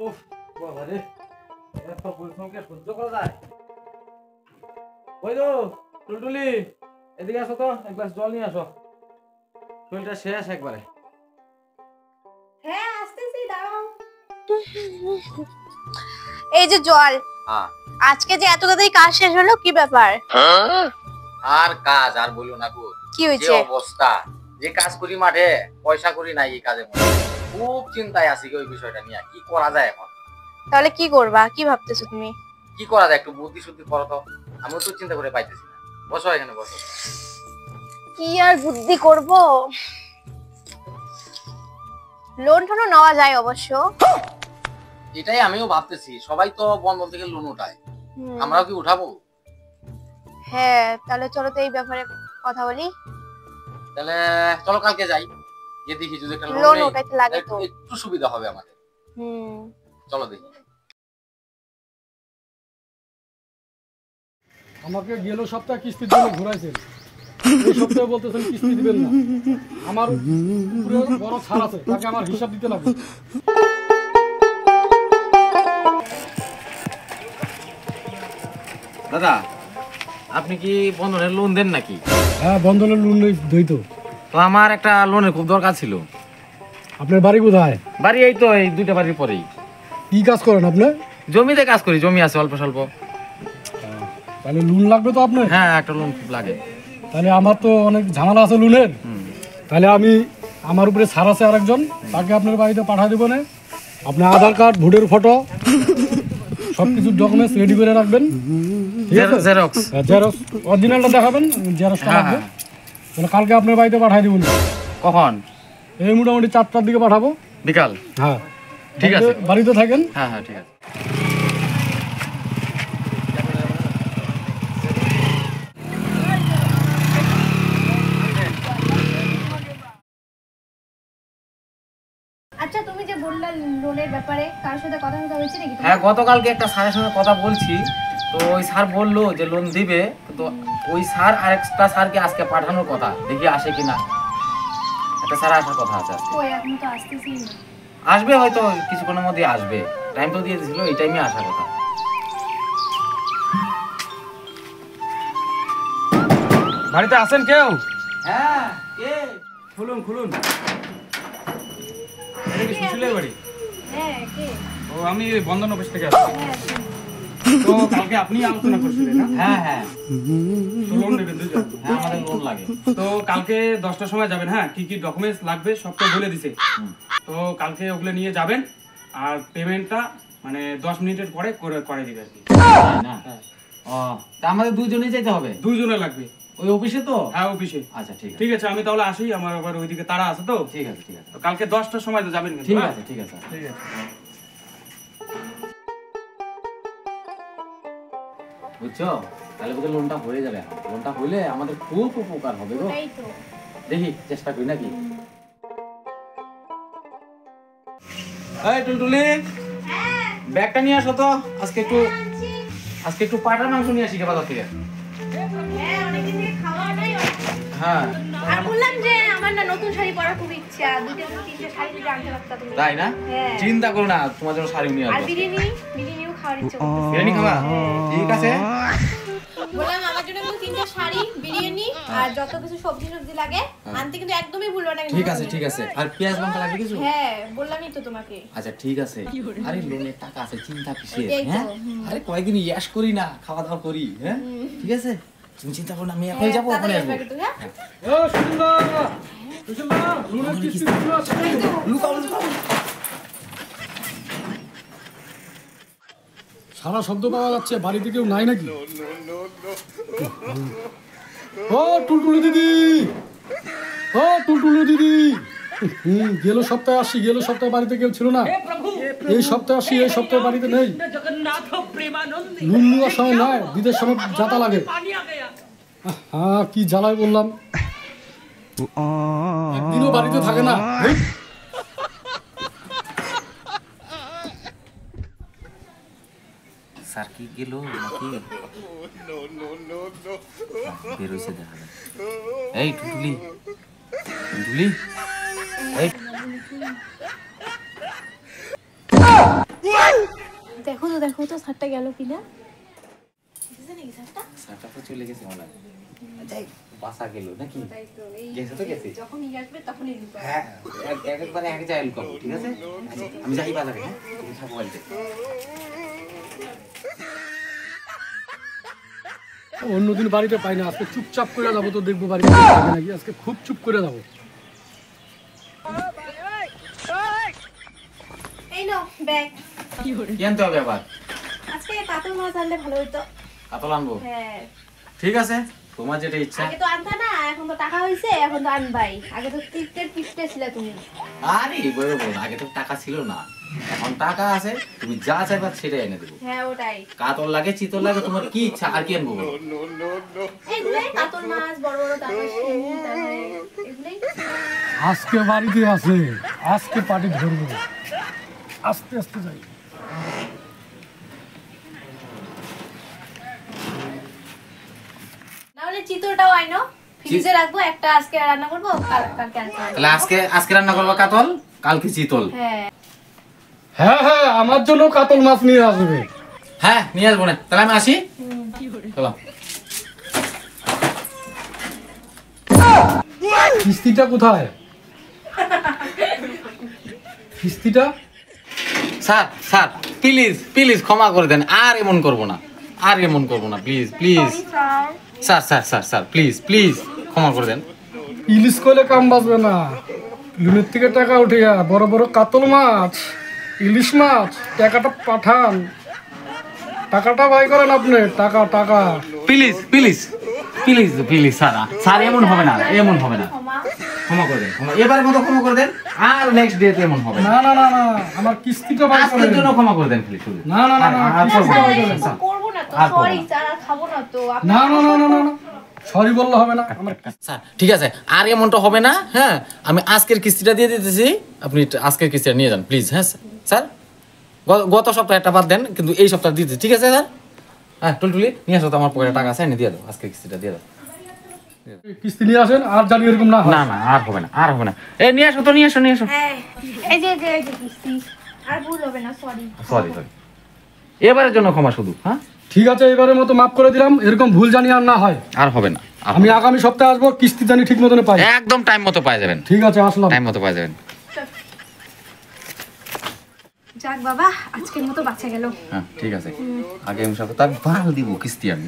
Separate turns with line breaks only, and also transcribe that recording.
উফ বাবা রে, এত পরিশ্রমকে সহ্য করা যায়? ওই তো টুলটুলি, এদিকে আসো তো, এক গ্লাস জল নিয়ে আসো, শরীরটা শেষ একবারে।
হ্যাঁ আসতেছি, দাঁড়াও। এই যে জল।
হ্যাঁ।
আজকে যে এত তাড়াতাড়ি কাজ শেষ হলো, কি ব্যাপার?
আর কাজ আর বলিও না গো,
কি
যে
হয়েছে?
অবস্থা, যে কাজ করি মাঠে পয়সা করি নাই এই কাজে মধ্যে। খুব চিন্তায় আছি ওই বিষয়টা নিয়ে, কি করা যায় এখন?
তাহলে কি করবা, কি ভাবতেছো তুমি?
কি করা যায় একটু বুদ্ধি শুদ্ধি করো তো, আমিও তো চিন্তা করে পাইতেছি না। বসো এখানে বসো।
কি আর বুদ্ধি করব, লোন টোনও নেওয়া যায় অবশ্য।
এটাই আমিও ভাবতেছি, সবাই তো বন্ধন থেকে লোন উঠায়,
হুম।
আমরাও কি উঠাবো?
হ্যাঁ, তাহলে চলো তো এই ব্যাপারে কথা বলি।
তাহলে চলো কালকে যাই, গিয়ে দেখি যদি একটা
লোন
লোন
উঠাইতে লাগে তো।
একটু সুবিধা হবে আমাদের।
হুম।
চলো দেখি।
আমাকে গেল সপ্তাহে কিস্তির জন্য ঘুরাইছেন, এই সপ্তাহে বলতেছেন কিস্তি দিবেন না। আমার উপরে বড় ছাড় আছে, তাকে আমার হিসাব দিতে লাগবে।
দাদা, আপনি কি বন্ধনের লোন দেন নাকি?
হ্যাঁ, বন্ধনের লোন দই তো।
তো আমার একটা লোনের খুব দরকার ছিল।
আপনার বাড়ি কোথায়?
বাড়ি এই তো, এই দুইটা বাড়ির পরেই।
কি কাজ করেন আপনি?
জমিতে কাজ করি, জমি আছে অল্প স্বল্প।
তাহলে লোন লাগবে তো আপনার?
হ্যাঁ, একটা লোন খুব লাগে।
তাহলে আমার তো অনেক ঝামেলা আছে লোনের। তাহলে আমি, আমার উপরে ছাড় আছে আরেকজন, তাকে আপনার বাড়িতে পাঠিয়ে দেবো না। আপনার আধার কার্ড, ভোটের ফটো, সব কিছু ডকুমেন্টস রেডি করে রাখবেন। ঠিক আছে?
জেরক্স।
জেরক্স অরিজিনালটা দেখাবেন, জেরক্সটা
হ্যাঁ
লাগবে।
হ্যাঁ।
তাহলে কালকে আপনার বাড়িতে পাঠিয়ে দেবো।
কখন?
এই মোটামুটি 4টার দিকে পাঠাবো।
বিকাল?
হ্যাঁ,
ঠিক আছে।
বাড়িতে থাকেন।
হ্যাঁ হ্যাঁ, ঠিক আছে।
আচ্ছা, তুমি যে বললা লোনের ব্যাপারে, কার সাথে কথা হয়েছে নাকি?
হ্যাঁ, গতকালকে একটা স্যারের সঙ্গে কথা বলছি, তো ওই স্যার বললো যে লোন দিবে। তো ওই স্যার আর একটা স্যারকে আজকে পাঠানোর কথা, দেখি আসে কিনা। একটা স্যার আসার কথা আছে আজকে।
ওই এখন তো আসতেছি না।
আসবে হয়তো কিছুক্ষণের মধ্যে আসবে, টাইম তো দিয়ে দিয়েছিল, এই টাইমে আসার কথা।
বাড়িতে আছেন কেউ?
হ্যাঁ, কে? খুলুন খুলুন। এটা কি সুশীলের বাড়ি?
হ্যাঁ, কে?
ও, আমি বন্ধন অফিস থেকে আসছি।
হ্যাঁ,
তো কালকে আপনি আলোচনা করছিলেন না?
হ্যাঁ হ্যাঁ
তো লোন নেবেন দুজন।
হ্যাঁ, আমাদের লোন লাগে।
তো কালকে 10টার সময় যাবেন। হ্যাঁ, কি কি ডকুমেন্টস লাগবে সব তো বলে দিছে। তো কালকে ওগুলো নিয়ে যাবেন, আর পেমেন্টটা মানে 10 মিনিটের পরে করে দিবে আর কি।
তাই না? ও, তা আমাদের দুইজনেই যেতে হবে?
দুজনে লাগবে।
ওই অফিসে তো?
হ্যাঁ, অফিসে।
আচ্ছা, ঠিক আছে।
ঠিক আছে, আমি তাহলে আসি, আমার আবার ওইদিকে তারা আছে তো।
ঠিক আছে ঠিক আছে।
তো কালকে 10টার সময় তো যাবেন কিন্তু,
ঠিক
হ্যাঁ?
আছে ঠিক আছে।
ঠিক আছে।
বুঝছো, তাহলে বোধহয় লোনটা হয়ে যাবে। লোনটা হইলে আমাদের খুব উপকার হবে গো।
এই তো।
দেখি চেষ্টা করি নাকি। এই টুলটুলি, ব্যাগটা নিয়ে আসো তো। আজকে একটু পাটার মাংস নিয়ে আসি বাজার থেকে।
হ্যাঁ, অনেকদিন থেকে খাওয়া নাই।
হ্যাঁ।
আর বললাম যে আমার না নতুন শাড়ি পরার খুব ইচ্ছা, দুটো তিনটে শাড়ি যদি আনতে পারতা তুমি।
তাই না?
হ্যাঁ।
চিন্তা করো না, তোমার জন্য শাড়ি নিয়ে
আর
আসবো।
বিরিয়ানিও খাওয়ার ইচ্ছা করতেছে।
বিরিয়ানি খাবা? ঠিক আছে।
বললাম আমার জন্য কিন্তু তিনটে শাড়ি, বিরিয়ানি আর যত কিছু সবজি লাগে আনতে কিন্তু একদমই ভুলবা না কিন্তু।
ঠিক আছে ঠিক আছে। আর পেঁয়াজ লঙ্কা লাগবে কিছু?
হ্যাঁ, বললামই তো তোমাকে।
আচ্ছা ঠিক আছে। আরে লোনের টাকা আছে, চিন্তা কিসের?
ওইটাই তো।
হ্যাঁ, আরে কয়েকদিন ইয়াশ করি না, খাওয়া দাওয়া করি। হ্যাঁ, ঠিক আছে, তুমি চিন্তা করো না, আমি এখনই যাবো, ওখানে আসবো।
ও সুন্দর, সুন্দর, লোনের কিস্তিগুলো আছে।
লুকাও লুকাও।
সারা শব্দ পাওয়া যাচ্ছে, বাড়িতে কেউ নাই নাকি? ও টুলটুলি দিদি, ও টুলটুলি দিদি, গেল সপ্তাহে আসি, গেল সপ্তাহে বাড়িতে কেউ ছিল না। এই সপ্তাহে আসি, এই সপ্তাহে বাড়িতে নেই। লোন নেওয়ার সময় নয়, বিদেশ সময় যাতা লাগে। হ্যাঁ, কি জ্বালায় বললাম, একদিনও বাড়িতে থাকে না।
স্যার কি গেল নাকি? বের হইছে দেখা যায়। এই টুটুলি, টুটুলি, এই
দেখো তো স্যারটা গেল কিনা। এসেছে নাকি স্যারটা?
স্যারটা তো চলে গেছে মনে হয়। যাই বাসা গেল নাকি?
তাই তো, এই
গেছে তো গেছে।
যখনই আসবে তখনই দিতে হবে।
হ্যাঁ একবারে এক জায়গায় লুকাবো, ঠিক আছে? আচ্ছা, আমি যাই বাজারে, হ্যাঁ? তুমি থাকো বাড়িতে।
অন্যদিন বাড়িতে পাই না, আজকে চুপচাপ করে যাবো, তো দেখবো বাড়িতে পাবে নাকি। আজকে খুব চুপ করে যাবো।
এই নাও ব্যাগ।
কি আনতে হবে আবার?
আজকে কাতল মাছ আনলে ভালো হতো।
কাতল আনবো?
হ্যাঁ,
ঠিক আছে, তোমার যেটা ইচ্ছা।
আগে তো আনতা না, এখন তো টাকা হইছে, এখন তো আনবাই। আগে তো টিপটের পিপটে ছিল তুমি।
আরে বলো বলো, আগে তো টাকা ছিল না, এখন টাকা আছে, তুমি যা চাইবা সেটাই এনে দেবো।
হ্যাঁ ওটাই।
কাতল লাগে, চিতল লাগে, তোমার কি ইচ্ছা, আর কি আনবো বলো?
এগুলাই কাতল মাছ, বড় বড় কাতল শিঙি, তারপরে এগুলাই।
আজকে বাড়িতে আছে, আজকে পার্টি ধরবো। আস্তে আস্তে যাই।
নাহলে চিতলটাও আইনো, ফ্রিজে রাখবো, একটা আজকে রান্না করবো, কালকে আনতে হবে।
তাহলে আজকে রান্না করবো কাতল, কালকে চিতল।
হ্যাঁ
হ্যাঁ হ্যাঁ, আমার জন্য কাতল মাছ নিয়ে আসবে।
হ্যাঁ নিয়ে আসবো না, তাহলে আমি আসি। চলো।
কিস্তিটা কোথায়? কিস্তিটা?
স্যার স্যার প্লিজ প্লিজ ক্ষমা করে দেন, আর এমন করবো না, আর এমন করবো না, please please. Sir sir sir sir please please ক্ষমা করে দেন।
ইলিশ করলে কাম বাঁচবে না। লোনের থেকে টাকা উঠে বড় বড় কাতল মাছ, ইলিশ মাছ, টাকাটা পাঠান। টাকাটা বাই করেন আপনি, টাকা টাকা।
Please please please please sir, sir এমন হবে না, এমন হবে না,
ক্ষমা।
ক্ষমা করে দেন, এবার মতো ক্ষমা করে দেন, আর নেক্সট ডে এমন হবে না।
না না না না, আমার কিস্তিটা বাই
আজকের
করেন।
জন্য ক্ষমা করে দেন প্লিজ।
না না না না,
আর করবো না,
স্যার,
স্যার।
এরকম করবো না তো,
আর করবো
সরি
না।
স্যার, আর খাবো না তো।
না না না না না, সরি বললে হবে না। আমার
স্যার ঠিক আছে, আর এমনটা হবে না। হ্যাঁ আমি আজকের কিস্তিটা দিয়ে দিতেছি, আপনি আজকের কিস্তিটা নিয়ে যান প্লিজ। হ্যাঁ স্যার, গত সপ্তাহে একটা বাদ দেন, কিন্তু এই সপ্তাহে দিতে, ঠিক আছে স্যার? হ্যাঁ টুলটুলি নিয়ে আসো তো, আমার পকেটে টাকা আছে, এনে দিয়ে দাও, আজকের কিস্তিটা দিয়ে দাও।
কিস্তি নিয়ে আসেন, আর জানি এরকম না হয়।
না না আর হবে না, আর হবে না। এই নিয়ে আসো তো, নিয়ে আসো নিয়ে আসো।
হ্যাঁ, এই যে কিস্তি, আর ভুল হবে না, সরি।
সরি সরি, এবারের জন্য ক্ষমা শুধু। হ্যাঁ
ঠিক আছে, এবারের মতো মাফ করে দিলাম, এরকম ভুল জানি আর না হয়।
আর হবে না, আর
আমি
হবে না।
আগামী সপ্তাহে আসবো, কিস্তি জানি ঠিক মতন পাই।
একদম টাইম মতো পাই যাবেন,
ঠিক আছে, আসলাম।
টাইম মতো পাই যাবেন।
যাক বাবা, আজকের মতো বাঁচা গেল।
হ্যাঁ ঠিক আছে, আগামী সপ্তাহে বাল দিব কিস্তি আমি।